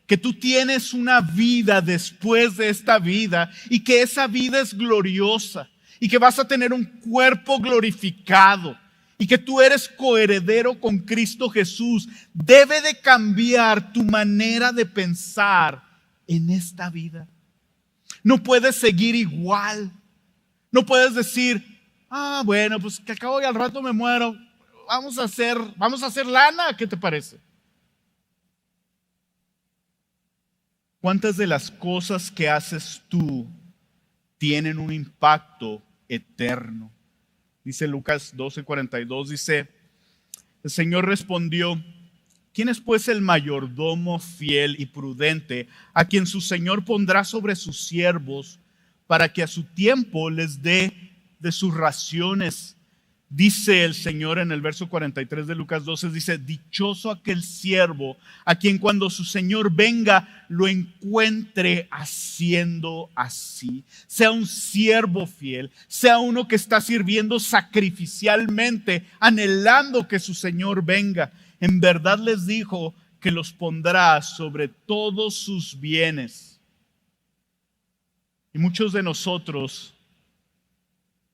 que tú tienes una vida después de esta vida y que esa vida es gloriosa y que vas a tener un cuerpo glorificado y que tú eres coheredero con Cristo Jesús, debe de cambiar tu manera de pensar en esta vida. No puedes seguir igual. No puedes decir: bueno, pues que acabo y al rato me muero. Vamos a hacer lana, ¿qué te parece? ¿Cuántas de las cosas que haces tú tienen un impacto eterno? Dice Lucas 12:42, dice: el Señor respondió: ¿quién es pues el mayordomo fiel y prudente, a quien su Señor pondrá sobre sus siervos, para que a su tiempo les dé de sus raciones? Dice el Señor en el verso 43 de Lucas 12, dice: dichoso aquel siervo a quien cuando su Señor venga lo encuentre haciendo así. Sea un siervo fiel, sea uno que está sirviendo sacrificialmente, anhelando que su Señor venga. En verdad les dijo que los pondrá sobre todos sus bienes. Y muchos de nosotros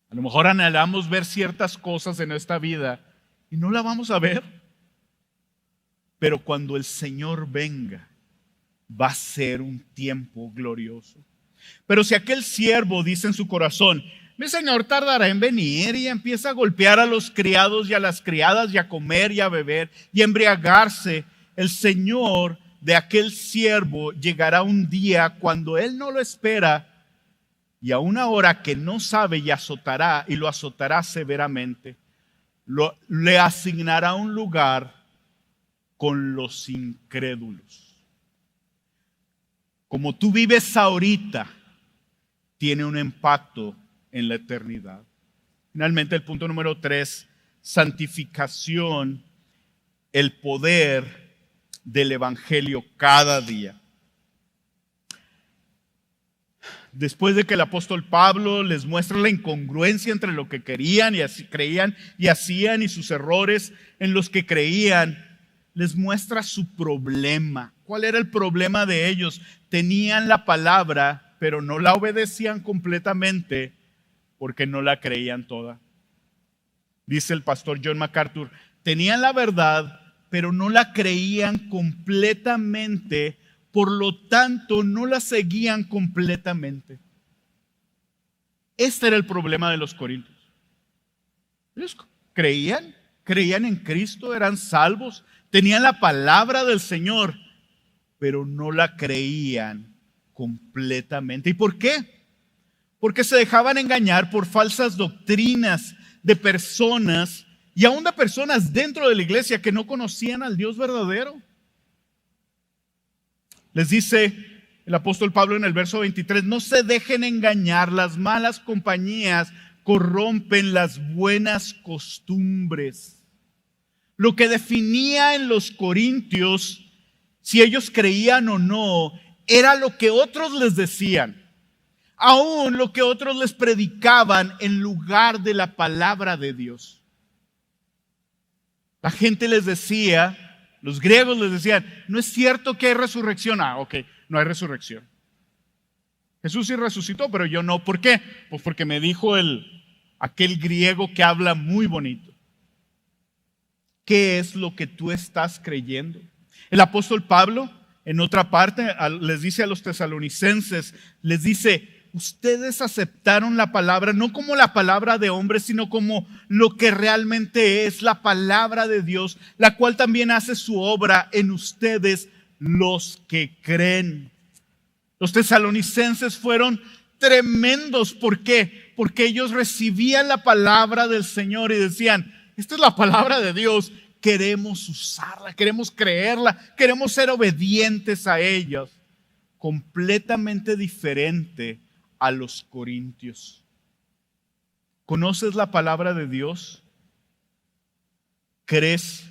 a lo mejor anhelamos ver ciertas cosas en esta vida y no la vamos a ver. Pero cuando el Señor venga, va a ser un tiempo glorioso. Pero si aquel siervo dice en su corazón: mi Señor tardará en venir, y empieza a golpear a los criados y a las criadas y a comer y a beber y a embriagarse, el Señor de aquel siervo llegará un día cuando él no lo espera y a una hora que no sabe, y azotará, y lo azotará severamente. Le asignará un lugar con los incrédulos. Como tú vives ahorita, tiene un impacto en la eternidad. Finalmente, el punto número 3, santificación, el poder del evangelio cada día. Después de que el apóstol Pablo les muestra la incongruencia entre lo que querían y así creían y hacían y sus errores en los que creían, les muestra su problema. ¿Cuál era el problema de ellos? Tenían la palabra, pero no la obedecían completamente porque no la creían toda. Dice el pastor John MacArthur: tenían la verdad, pero no la creían completamente, por lo tanto no la seguían completamente. Este era el problema de los corintios. Ellos creían en Cristo, eran salvos, tenían la palabra del Señor, pero no la creían completamente. ¿Y por qué? Porque se dejaban engañar por falsas doctrinas de personas, y aún de personas dentro de la iglesia que no conocían al Dios verdadero. Les dice el apóstol Pablo en el verso 23: no se dejen engañar, las malas compañías corrompen las buenas costumbres. Lo que definía en los corintios, si ellos creían o no, era lo que otros les decían. Aún lo que otros les predicaban en lugar de la palabra de Dios. La gente les decía, los griegos les decían, no es cierto que hay resurrección. Ok, no hay resurrección. Jesús sí resucitó, pero yo no. ¿Por qué? Pues porque me dijo aquel griego que habla muy bonito. ¿Qué es lo que tú estás creyendo? El apóstol Pablo, en otra parte, les dice a los tesalonicenses, les dice, ustedes aceptaron la palabra, no como la palabra de hombres, sino como lo que realmente es la palabra de Dios, la cual también hace su obra en ustedes, los que creen. Los tesalonicenses fueron tremendos. ¿Por qué? Porque ellos recibían la palabra del Señor y decían, esta es la palabra de Dios, queremos usarla, queremos creerla, queremos ser obedientes a ella. Completamente diferente a los corintios. ¿Conoces la palabra de Dios? ¿Crees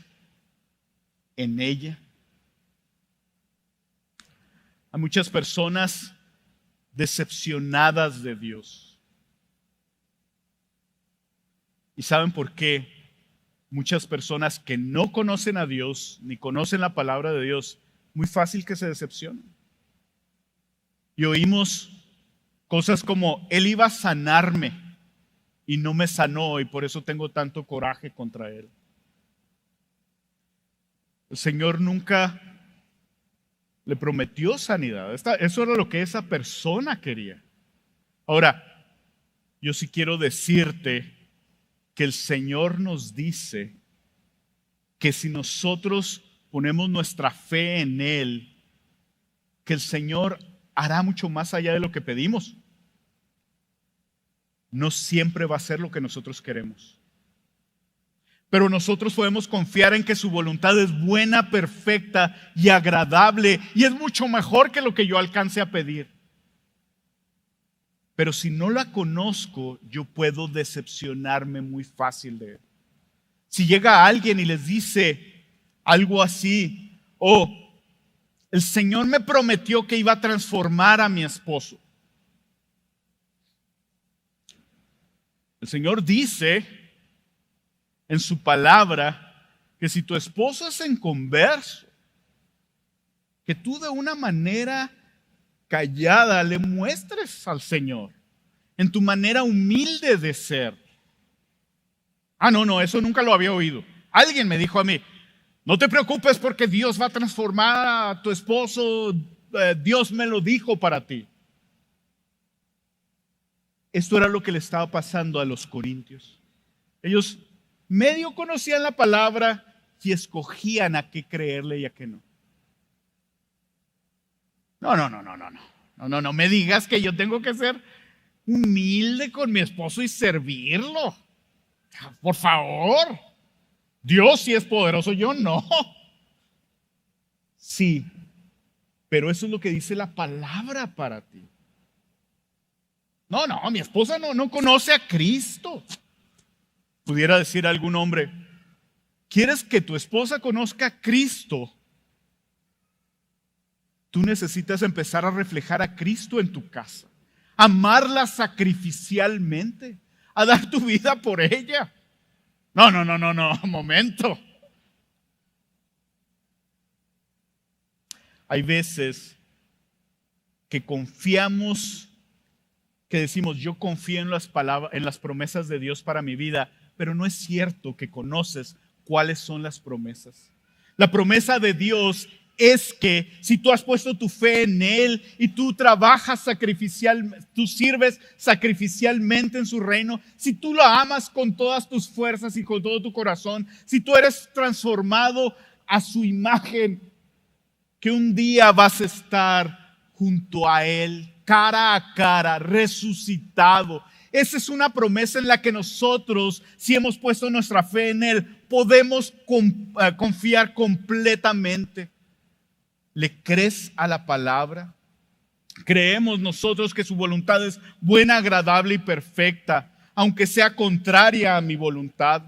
en ella? Hay muchas personas decepcionadas de Dios. ¿Y saben por qué? Muchas personas que no conocen a Dios, ni conocen la palabra de Dios, muy fácil que se decepcionen. Y oímos cosas como, Él iba a sanarme y no me sanó y por eso tengo tanto coraje contra Él. El Señor nunca le prometió sanidad. Eso era lo que esa persona quería. Ahora, yo sí quiero decirte que el Señor nos dice que si nosotros ponemos nuestra fe en Él, que el Señor hará mucho más allá de lo que pedimos. No siempre va a ser lo que nosotros queremos. Pero nosotros podemos confiar en que su voluntad es buena, perfecta y agradable y es mucho mejor que lo que yo alcance a pedir. Pero si no la conozco, yo puedo decepcionarme muy fácil de Él. Si llega alguien y les dice algo así, el Señor me prometió que iba a transformar a mi esposo. El Señor dice en su palabra que si tu esposo es inconverso, que tú de una manera callada le muestres al Señor en tu manera humilde de ser. No, eso nunca lo había oído. Alguien me dijo a mí, no te preocupes porque Dios va a transformar a tu esposo, Dios me lo dijo para ti. Esto era lo que le estaba pasando a los corintios. Ellos medio conocían la palabra y escogían a qué creerle y a qué no. No me digas que yo tengo que ser humilde con mi esposo y servirlo. Por favor. Dios sí es poderoso, yo no. Sí, pero eso es lo que dice la palabra para ti. No, mi esposa no conoce a Cristo. Pudiera decir algún hombre, ¿quieres que tu esposa conozca a Cristo? Tú necesitas empezar a reflejar a Cristo en tu casa, amarla sacrificialmente, a dar tu vida por ella. No, momento. Hay veces que confiamos, que decimos, yo confío en las palabras, en las promesas de Dios para mi vida, pero no es cierto que conoces cuáles son las promesas. La promesa de Dios es que si tú has puesto tu fe en Él y tú trabajas sacrificialmente, tú sirves sacrificialmente en su reino, si tú lo amas con todas tus fuerzas y con todo tu corazón, si tú eres transformado a su imagen, que un día vas a estar junto a Él, cara a cara, resucitado. Esa es una promesa en la que nosotros, si hemos puesto nuestra fe en Él, podemos confiar completamente. ¿Le crees a la palabra? Creemos nosotros que su voluntad es buena, agradable y perfecta. aunque sea contraria a mi voluntad.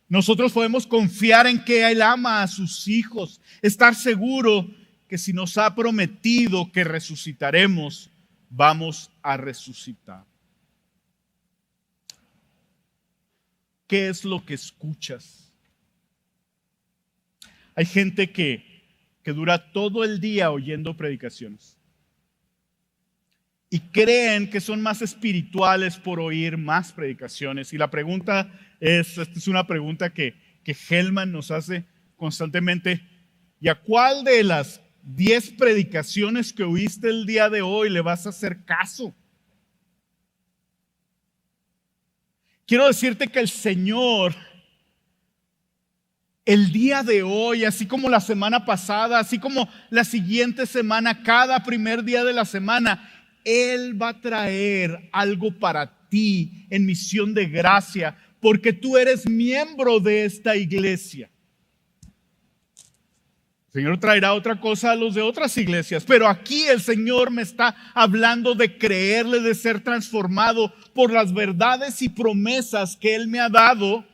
Nosotros podemos confiar en que Él ama a sus hijos, estar seguro que si nos ha prometido que resucitaremos, vamos a resucitar. ¿Qué es lo que escuchas? Hay gente que dura todo el día oyendo predicaciones y creen que son más espirituales por oír más predicaciones. Y la pregunta esta es una pregunta que Hellman nos hace constantemente. ¿Y a cuál de las 10 predicaciones que oíste el día de hoy le vas a hacer caso? Quiero decirte que el Señor, el día de hoy, así como la semana pasada, así como la siguiente semana, cada primer día de la semana, Él va a traer algo para ti en misión de gracia, porque tú eres miembro de esta iglesia. El Señor traerá otra cosa a los de otras iglesias, pero aquí el Señor me está hablando de creerle, de ser transformado por las verdades y promesas que Él me ha dado,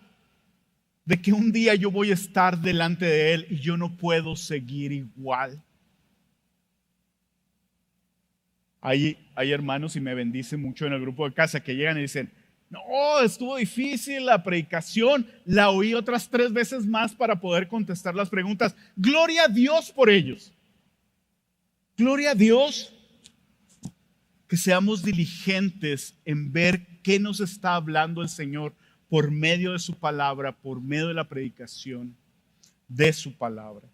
de que un día yo voy a estar delante de Él y yo no puedo seguir igual. Hay hermanos, y me bendicen mucho en el grupo de casa, que llegan y dicen: no, estuvo difícil la predicación, la oí otras 3 veces más para poder contestar las preguntas. Gloria a Dios por ellos. Gloria a Dios. Que seamos diligentes en ver qué nos está hablando el Señor por medio de su palabra, por medio de la predicación de su palabra.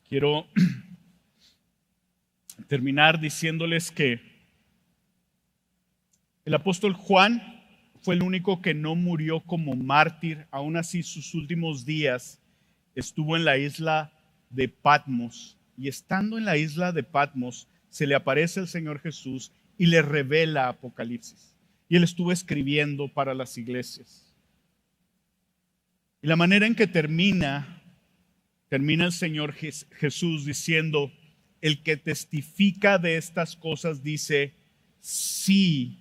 Quiero terminar diciéndoles que el apóstol Juan fue el único que no murió como mártir. Aún así, sus últimos días estuvo en la isla de Patmos. Y estando en la isla de Patmos, se le aparece el Señor Jesús y le revela Apocalipsis. Y él estuvo escribiendo para las iglesias. Y la manera en que termina el Señor Jesús diciendo: el que testifica de estas cosas dice: sí,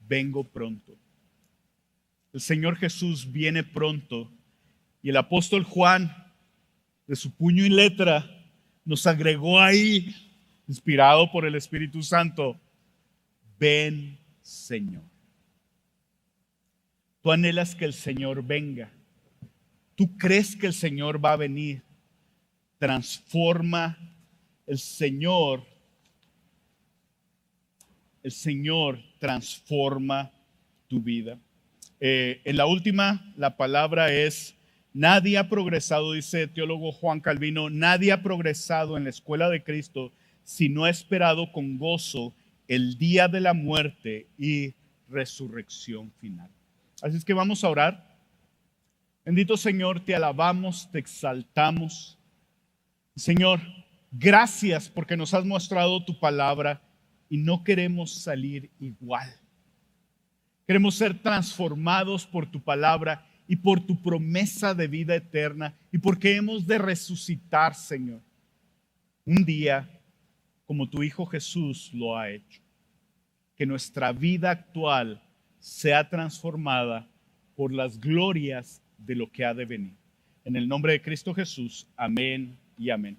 vengo pronto. El Señor Jesús viene pronto, y el apóstol Juan, de su puño y letra, nos agregó ahí, inspirado por el Espíritu Santo: ven, Señor. Tú anhelas que el Señor venga. Tú crees que el Señor va a venir. Transforma el Señor transforma tu vida. En la última, la palabra es: nadie ha progresado, dice el teólogo Juan Calvino, nadie ha progresado en la escuela de Cristo si no ha esperado con gozo el día de la muerte y resurrección final. Así es que vamos a orar. Bendito Señor, te alabamos, te exaltamos. Señor, gracias porque nos has mostrado tu palabra y no queremos salir igual. Queremos ser transformados por tu palabra y por tu promesa de vida eterna, y porque hemos de resucitar, Señor, un día como tu Hijo Jesús lo ha hecho. Que nuestra vida actual sea transformada por las glorias de lo que ha de venir. En el nombre de Cristo Jesús, amén y amén.